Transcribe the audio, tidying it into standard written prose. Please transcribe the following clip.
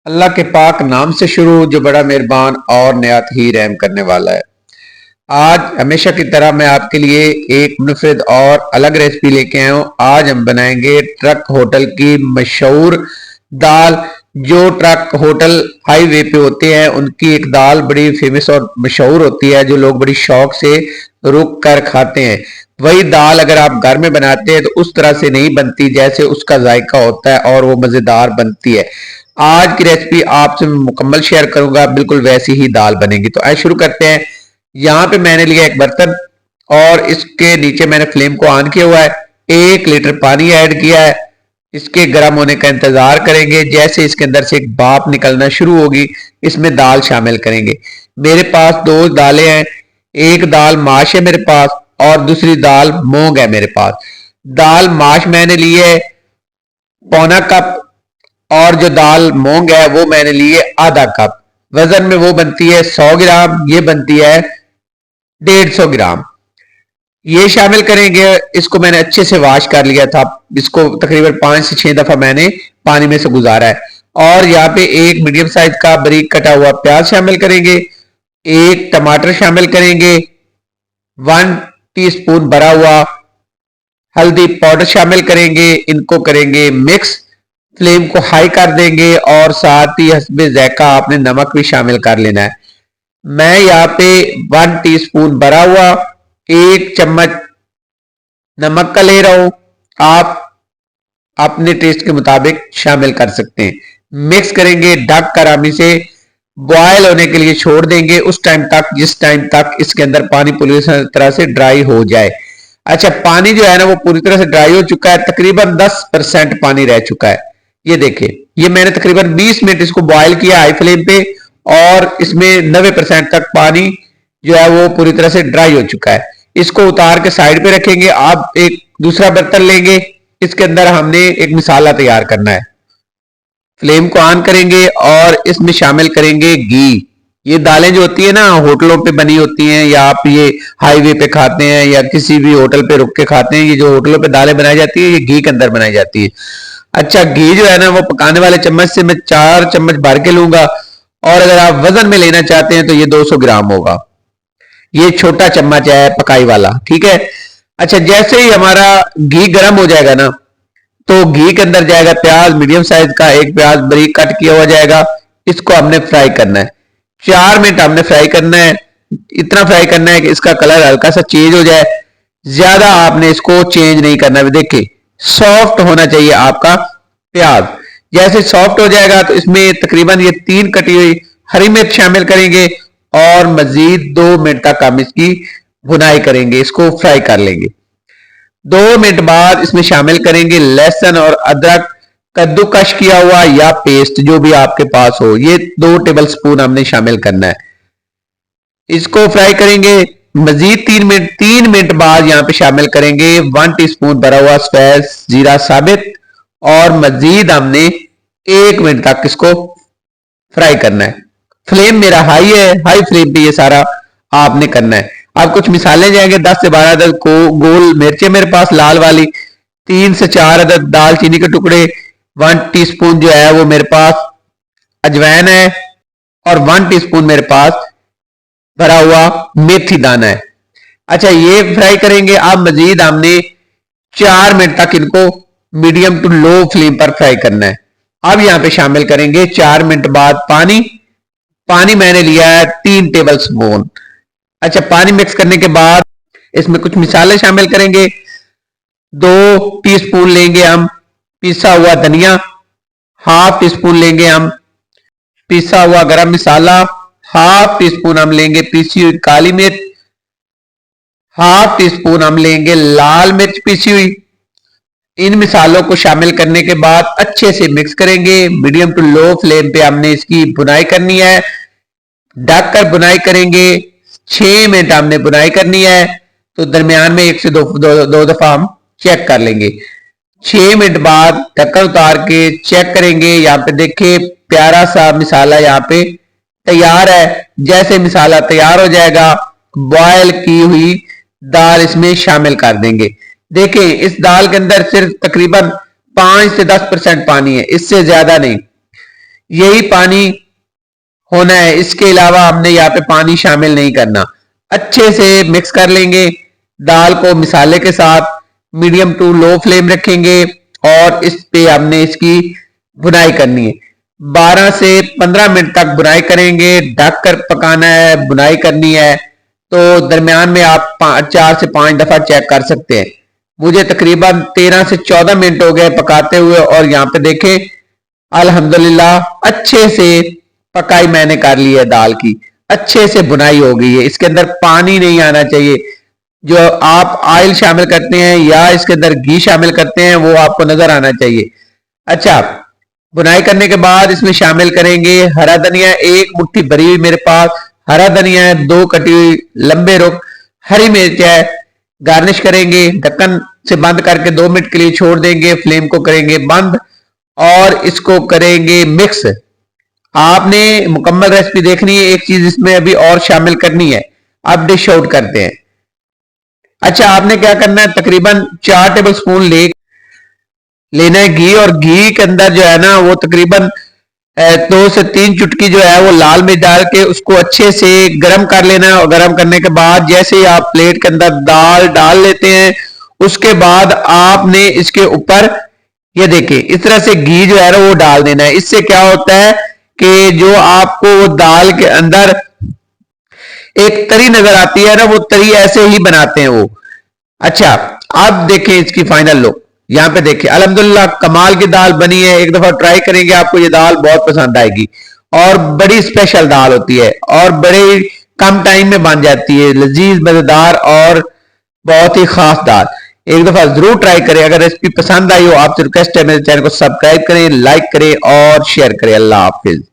अल्लाह के पाक नाम से शुरू जो बड़ा मेहरबान और निहायत ही रहम करने वाला है। आज हमेशा की तरह मैं आपके लिए एक मुनफरिद और अलग रेसिपी लेके आया हूँ। आज हम बनाएंगे ट्रक होटल की मशहूर दाल। जो ट्रक होटल हाईवे पे होते हैं उनकी एक दाल बड़ी फेमस और मशहूर होती है, जो लोग बड़ी शौक से रुक कर खाते हैं। वही दाल अगर आप घर में बनाते हैं तो उस तरह से नहीं बनती जैसे उसका जायका होता है और वो मजेदार बनती है। आज की रेसिपी आपसे मैं मुकम्मल शेयर करूंगा, बिल्कुल वैसी ही दाल बनेगी। तो आइए शुरू करते हैं। यहाँ पे मैंने लिया एक बर्तन और इसके नीचे मैंने फ्लेम को ऑन किया हुआ है। 1 लीटर पानी ऐड किया है। इसके गर्म होने का इंतजार करेंगे। जैसे इसके अंदर से एक भाप निकलना शुरू होगी, इसमें दाल शामिल करेंगे। मेरे पास दो दालें हैं। एक दाल माश है मेरे पास और दूसरी दाल मूंग है मेरे पास। दाल माश मैंने ली है पौना कप और जो दाल मूंग है वो मैंने ली है आधा कप। वजन में वो बनती है 100 ग्राम, ये बनती है 150 ग्राम। ये शामिल करेंगे। इसको मैंने अच्छे से वॉश कर लिया था। इसको तकरीबन 5 से 6 दफा मैंने पानी में से गुजारा है। और यहाँ पे एक मीडियम साइज का बारीक कटा हुआ प्याज शामिल करेंगे। एक टमाटर शामिल करेंगे। 1 टीस्पून भरा हुआ हल्दी पाउडर शामिल करेंगे। इनको करेंगे मिक्स। फ्लेम को हाई कर देंगे और साथ ही हस्बे जायका आपने नमक भी शामिल कर लेना है। मैं यहाँ पे 1 टीस्पून भरा हुआ 1 चम्मच नमक का ले रहा हूं। आप अपने टेस्ट के मुताबिक शामिल कर सकते हैं। मिक्स करेंगे, ढक कर हम इसे बॉयल होने के लिए छोड़ देंगे उस टाइम तक जिस टाइम तक इसके अंदर पानी पूरी तरह से ड्राई हो जाए। अच्छा, पानी जो है ना वो पूरी तरह से ड्राई हो चुका है। तकरीबन 10% पानी रह चुका है। ये देखिए, ये मैंने तकरीबन 20 मिनट इसको बॉयल किया हाई फ्लेम पे और इसमें 90% तक पानी जो है वो पूरी तरह से ड्राई हो चुका है। इसको उतार के साइड पे रखेंगे। आप एक दूसरा बर्तन लेंगे। इसके अंदर हमने एक मसाला तैयार करना है। फ्लेम को ऑन करेंगे और इसमें शामिल करेंगे घी। ये दालें जो होती है ना होटलों पे बनी होती हैं या आप ये हाईवे पे खाते हैं या किसी भी होटल पे रुक के खाते हैं, ये जो होटलों पे दालें बनाई जाती है ये घी के अंदर बनाई जाती है। अच्छा, घी जो है ना वो पकाने वाले चम्मच से मैं 4 चम्मच भर के लूंगा। और अगर आप वजन में लेना चाहते हैं तो ये 200 ग्राम होगा। ये छोटा चम्मच है पकाई वाला, ठीक है। अच्छा, जैसे ही हमारा घी गर्म हो जाएगा ना तो घी के अंदर जाएगा प्याज, मीडियम साइज का एक प्याज बारीक कट किया हुआ जाएगा। इसको हमने फ्राई करना है। 4 मिनट हमने फ्राई करना है। इतना फ्राई करना है कि इसका कलर हल्का सा चेंज हो जाए। ज्यादा आपने इसको चेंज नहीं करना है। देखिए, सॉफ्ट होना चाहिए आपका प्याज। जैसे सॉफ्ट हो जाएगा तो इसमें तकरीबन ये 3 कटी हुई हरी मिर्च शामिल करेंगे और मजीद 2 मिनट तक हम इसकी भुनाई करेंगे, इसको फ्राई कर लेंगे। 2 मिनट बाद इसमें शामिल करेंगे लहसुन और अदरक कद्दूकश किया हुआ या पेस्ट जो भी आपके पास हो। ये 2 टेबल स्पून हमने शामिल करना है। इसको फ्राई करेंगे मजीद 3 मिनट। 3 मिनट बाद यहां पे शामिल करेंगे 1 टीस्पून भरा हुआ सफेद जीरा साबित और मजीद हमने 1 मिनट तक इसको फ्राई करना है। फ्लेम मेरा हाई है, हाई फ्लेम पे ये सारा आपने करना है। अब कुछ मिसालें जाएंगे। 10 से 12 अदद को गोल मिर्चें मेरे पास लाल वाली, 3 से 4 अदद दालचीनी के टुकड़े, 1 टीस्पून जो है वो मेरे पास अजवाइन है और 1 टीस्पून मेरे पास भरा हुआ मेथी दाना है। अच्छा, ये फ्राई करेंगे। अब मजीद हमने 4 मिनट तक इनको मीडियम टू लो फ्लेम पर फ्राई करना है। अब यहां पे शामिल करेंगे 4 मिनट बाद पानी। पानी मैंने लिया है 3 टेबल स्पून। अच्छा, पानी मिक्स करने के बाद इसमें कुछ मिसाले शामिल करेंगे। 2 टीस्पून लेंगे हम पिसा हुआ धनिया, हाफ टी स्पून लेंगे हम पिसा हुआ गरम मसाला, हाफ टी स्पून हम लेंगे पीसी हुई काली मिर्च, हाफ टी स्पून हम लेंगे लाल मिर्च पीसी हुई। इन मिसालों को शामिल करने के बाद अच्छे से मिक्स करेंगे। मीडियम टू लो फ्लेम पे हमने इसकी बुनाई करनी है। ढककर बुनाई करेंगे। 6 मिनट हमने बुनाई करनी है। तो दरमियान में 1 से 2 दफा हम चेक कर लेंगे। 6 मिनट बाद ढक्कन उतार के चेक करेंगे। यहाँ पे देखिए प्यारा सा मिसाला यहाँ पे तैयार है। जैसे मिसाला तैयार हो जाएगा बॉयल की हुई दाल इसमें शामिल कर देंगे। देखें, इस दाल के अंदर सिर्फ तकरीबन 5 से 10% पानी है, इससे ज्यादा नहीं। यही पानी होना है, इसके अलावा हमने यहाँ पे पानी शामिल नहीं करना। अच्छे से मिक्स कर लेंगे दाल को मसाले के साथ, मीडियम टू लो फ्लेम रखेंगे और इस पे हमने इसकी भुनाई करनी है। 12 से 15 मिनट तक बुनाई करेंगे, ढक कर पकाना है, बुनाई करनी है। तो दरमियान में आप 4 से 5 दफा चेक कर सकते हैं। मुझे तकरीबन 13 से 14 मिनट हो गए पकाते हुए और यहाँ पे देखें अल्हम्दुलिल्लाह अच्छे से पकाई मैंने कर ली है दाल की, अच्छे से बुनाई हो गई है। इसके अंदर पानी नहीं आना चाहिए। जो आप ऑयल शामिल करते हैं या इसके अंदर घी शामिल करते हैं वो आपको नजर आना चाहिए। अच्छा, बुनाई करने के बाद इसमें शामिल करेंगे हरा धनिया, 1 मुट्ठी भरी हुई मेरे पास हरा धनिया है, 2 कटी हुई लंबे रुख हरी मिर्च है। गार्निश करेंगे, ढक्कन से बंद करके 2 मिनट के लिए छोड़ देंगे, फ्लेम को करेंगे बंद और इसको करेंगे मिक्स। आपने मुकम्मल रेसिपी देखनी है, एक चीज इसमें अभी और शामिल करनी है। अब डिश आउट करते हैं। अच्छा, आपने क्या करना है, तकरीबन 4 टेबल स्पून लेना है घी, और घी के अंदर जो है ना वो तकरीबन 2 से 3 चुटकी जो है वो लाल मिर्च डाल के उसको अच्छे से गर्म कर लेना है। और गर्म करने के बाद जैसे ही आप प्लेट के अंदर दाल डाल लेते हैं उसके बाद आपने इसके ऊपर ये देखिए इस तरह से घी जो है ना वो डाल देना है। इससे क्या होता है कि जो आपको वो दाल के अंदर एक तरी नजर आती है ना, वो तरी ऐसे ही बनाते हैं वो। अच्छा, अब देखें इसकी फाइनल लुक। यहाँ पे देखिए अल्हम्दुलिल्लाह कमाल की दाल बनी है। एक दफा ट्राई करेंगे, आपको ये दाल बहुत पसंद आएगी। और बड़ी स्पेशल दाल होती है और बड़े कम टाइम में बन जाती है, लजीज मजेदार और बहुत ही खास दाल। एक दफा जरूर ट्राई करें। अगर रेसिपी पसंद आई हो आपसे रिक्वेस्ट है मेरे चैनल को सब्सक्राइब करें, लाइक करें और शेयर करें। अल्लाह हाफिज।